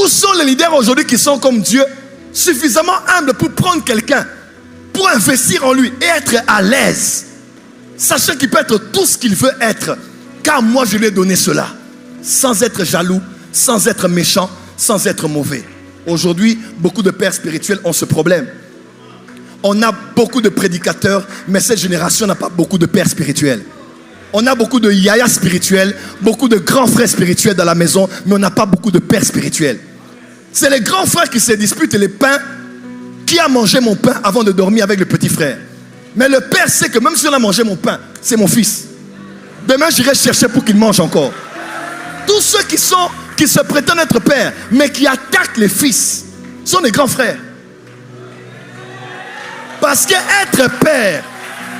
Où sont les leaders aujourd'hui qui sont comme Dieu, suffisamment humbles pour prendre quelqu'un, pour investir en lui et être à l'aise, sachant qu'il peut être tout ce qu'il veut être, car moi je lui ai donné cela, sans être jaloux, sans être méchant, sans être mauvais. Aujourd'hui, beaucoup de pères spirituels ont ce problème. On a beaucoup de prédicateurs, mais cette génération n'a pas beaucoup de pères spirituels. On a beaucoup de yaya spirituels, beaucoup de grands frères spirituels dans la maison, mais on n'a pas beaucoup de pères spirituels. C'est les grands frères qui se disputent les pains. Qui a mangé mon pain avant de dormir avec le petit frère? Mais le père sait que même si on a mangé mon pain, c'est mon fils. Demain, j'irai chercher pour qu'il mange encore. Tous ceux qui se prétendent être pères, mais qui attaquent les fils, sont des grands frères. Parce que être père,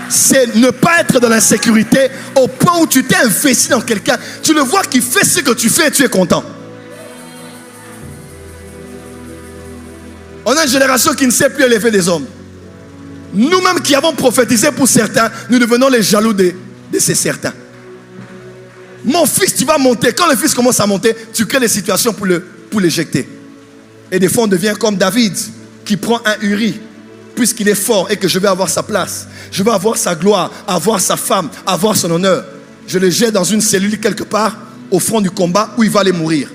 c'est ne pas être dans l'insécurité au point où tu t'es investi dans quelqu'un. Tu le vois qui fait ce que tu fais et tu es content. On a une génération qui ne sait plus élever des hommes. Nous-mêmes qui avons prophétisé pour certains, nous devenons les jaloux de ces certains. Mon fils, tu vas monter. Quand le fils commence à monter, tu crées des situations pour l'éjecter. Et des fois, on devient comme David, qui prend un Uri, puisqu'il est fort et que je vais avoir sa place. Je vais avoir sa gloire, avoir sa femme, avoir son honneur. Je le jette dans une cellule quelque part, au front du combat, où il va aller mourir.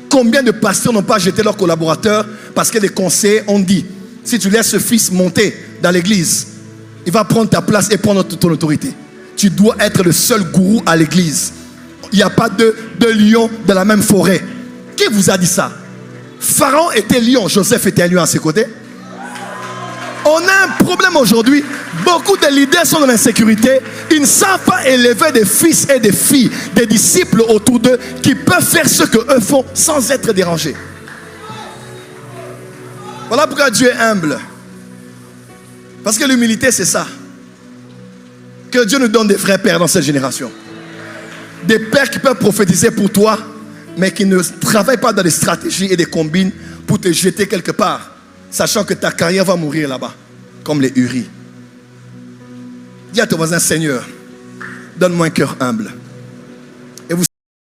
Combien de pasteurs n'ont pas jeté leurs collaborateurs parce que les conseillers ont dit, si tu laisses ce fils monter dans l'église, il va prendre ta place et prendre ton autorité. Tu dois être le seul gourou à l'église. Il n'y a pas de lions dans la même forêt. Qui vous a dit ça? Pharaon était lion, Joseph était un lion à ses côtés. On a un problème aujourd'hui. Beaucoup de leaders sont dans l'insécurité. Ils ne savent pas élever des fils et des filles, des disciples autour d'eux qui peuvent faire ce qu'eux font sans être dérangés. Voilà pourquoi Dieu est humble. Parce que l'humilité, c'est ça. Que Dieu nous donne des vrais pères dans cette génération. Des pères qui peuvent prophétiser pour toi, mais qui ne travaillent pas dans des stratégies et des combines pour te jeter quelque part, sachant que ta carrière va mourir là-bas, comme les Uri. Dis à ton voisin, Seigneur, donne-moi un cœur humble.